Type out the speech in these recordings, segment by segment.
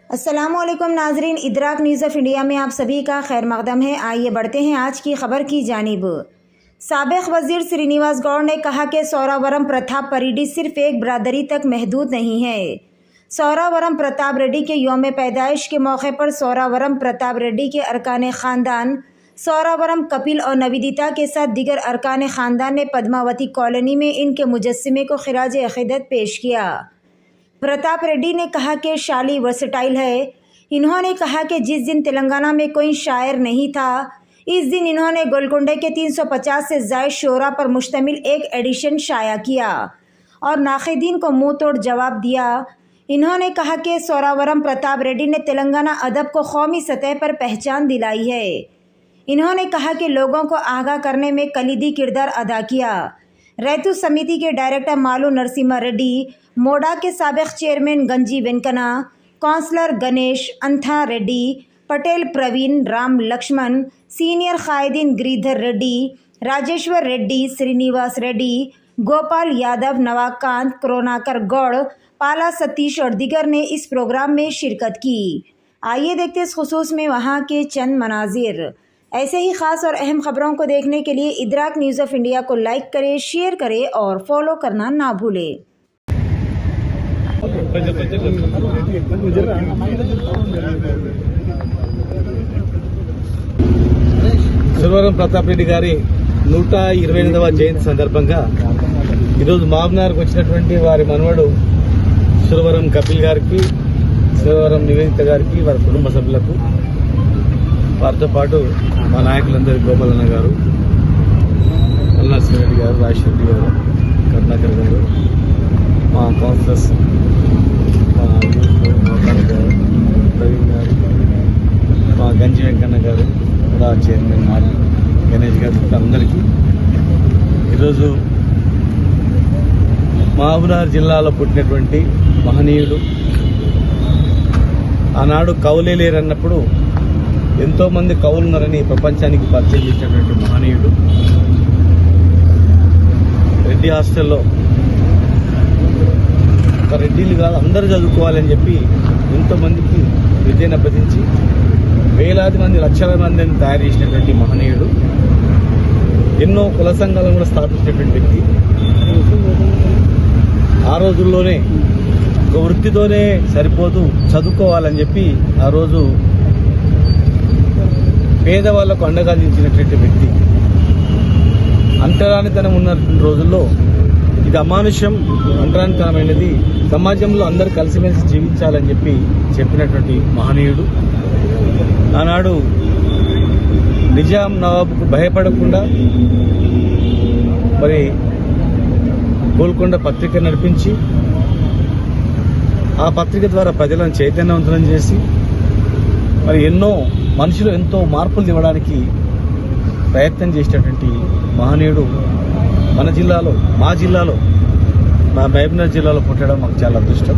अस्सलामुअलैकुम नाजरीन, इदराक news of India में आप सभी का खैर मकदम है। आइए बढ़ते हैं आज की खबर की जानिब। साबिक वजीर श्रीनिवास गौड़ ने कहा कि सौरावरम प्रताप रेड्डी सिर्फ एक बरादरी तक महदूद नहीं है। सौरावरम प्रताप रेड्डी के यौम पैदाइश के मौके पर सौरावरम प्रताप रेड्डी के अरकान ख़ानदान सौरावरम कपिल और नविदिता के साथ दीगर अरकान ख़ानदान ने पद्मावती कॉलोनी में इनके मुजस्समे को खिराज अक़ीदत पेश किया। प्रताप रेड्डी ने कहा कि शाली वर्सटाइल है। इन्होंने कहा कि जिस दिन तेलंगाना में कोई शायर नहीं था, इस दिन इन्होंने गोलकुंडे के 350 से ज़ायद शोरा पर मुश्तमिल एक एडिशन शाया किया और नाक़िदीन को मुँह तोड़ जवाब दिया। इन्होंने कहा कि सौरावरम प्रताप रेड्डी ने तेलंगाना अदब को कौमी सतह पर पहचान दिलाई है। इन्होंने कहा कि लोगों को आगाह करने में कलीदी किरदार अदा किया। रैतु समिति के डायरेक्टर मालू नरसिम्हा रेड्डी, मोडा के साबिक चेयरमैन गंजी वेंकना, काउंसलर गणेश अंथा रेड्डी, पटेल प्रवीण, राम लक्ष्मण, सीनियर कायदीन गिरिधर रेड्डी, राजेश्वर रेड्डी, श्रीनिवास रेड्डी, गोपाल यादव, नवाकांत, करुणाकर गौड़, पाला सतीश और दिगर ने इस प्रोग्राम में शिरकत की। आइए देखते इस खुसूस में वहाँ के चंद मनाजिर। ऐसे ही ख़ास और अहम खबरों को देखने के लिए इदराक न्यूज़ ऑफ इंडिया को लाइक करें, शेयर करें और फॉलो करना ना भूलें। సురవరం ప్రతాప్ రెడ్డి గారి 128వ జయంతి సందర్భంగా ఈరోజు మామ్నార్కు వచ్చినటువంటి వారి మనవడు సురవరం కపిల్ గారికి, సురవరం నివేదిత గారికి, వారి కుటుంబ సభ్యులకు, వారితో పాటు మా నాయకులందరూ గోపాలన్న గారు, అల్లాశ్వరెడ్డి గారు, రాజశేఖర్ గారు, కరుణాకర్ గారు, మా కౌన్సిలర్స్, మా గోపాల్ గారు, ప్రవీణ్ గారు, మా గంజి వెంకన్న గారు, కూడా చైర్మన్ మాలి గణేష్ గారు, అందరికీ ఈరోజు మహబూబ్నగర్ జిల్లాలో పుట్టినటువంటి మహనీయుడు. ఆనాడు కవులే లేరన్నప్పుడు ఎంతోమంది కవులున్నారని ప్రపంచానికి పరిచయం చేసినటువంటి మహనీయుడు. రెడ్డి హాస్టల్లో ఒక రెడ్డిలు కాదు అందరూ చదువుకోవాలని చెప్పి ఎంతోమందికి విద్యను అభ్యసించి వేలాది మంది, లక్షల మందిని తయారు చేసినటువంటి మహనీయుడు. ఎన్నో కుల సంఘాలను కూడా స్థాపించినటువంటి వ్యక్తి. ఆ రోజుల్లోనే ఒక వృత్తితోనే సరిపోతూ చదువుకోవాలని చెప్పి ఆ రోజు పేదవాళ్లకు అండగా నిలిచినటువంటి వ్యక్తి. అంటరానితనం ఉన్న రోజుల్లో ఇది అమానుష్యం, అంటరానితనమైనది, సమాజంలో అందరూ కలిసిమెలిసి జీవించాలని చెప్పి చెప్పినటువంటి మహనీయుడు. ఆనాడు నిజాం నవాబుకు భయపడకుండా మరి గోల్కొండ పత్రిక నడిపించి ఆ పత్రిక ద్వారా ప్రజలను చైతన్యవంతులను చేసి మరి ఎన్నో మనుషులు ఎంతో మార్పులు ఇవ్వడానికి ప్రయత్నం చేసినటువంటి మహనీయుడు మన జిల్లాలో, మా మహబూబ్నగర్ జిల్లాలో పుట్టడం మాకు చాలా అదృష్టం.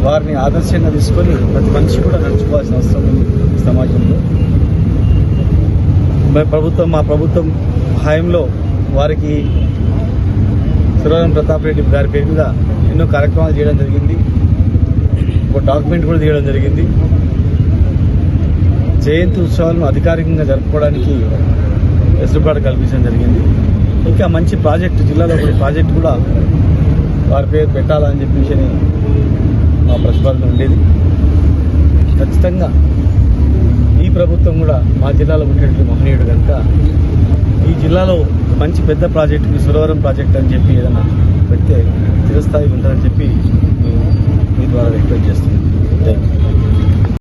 వారిని ఆదర్శంగా తీసుకొని ప్రతి మనిషి కూడా నడుచుకోవాల్సిన అవసరం ఉంది సమాజంలో. మా ప్రభుత్వం హాయంలో వారికి సురవరం ప్రతాప్ రెడ్డి గారి పేరు మీద ఎన్నో కార్యక్రమాలు చేయడం జరిగింది. ఒక డాక్యుమెంట్ కూడా తీయడం జరిగింది. జయంతి ఉత్సవాలను అధికారికంగా జరుపుకోవడానికి వెసులుబాటు కల్పించడం జరిగింది. ఇంకా మంచి ప్రాజెక్టు, జిల్లాలో ఒక ప్రాజెక్టు కూడా వారి పేరు పెట్టాలని చెప్పేసి మా ప్రతిపాదన ఉండేది. ఖచ్చితంగా ఈ ప్రభుత్వం కూడా మా జిల్లాలో ఉండేటువంటి మహనీయుడు కనుక ఈ జిల్లాలో మంచి పెద్ద ప్రాజెక్టుకి సురవరం ప్రాజెక్ట్ అని చెప్పి ఏదైనా పెడితే చిరస్థాయి ఉంటుందని చెప్పి మీ ద్వారా రిక్వెస్ట్ చేస్తున్నాను. Thank you.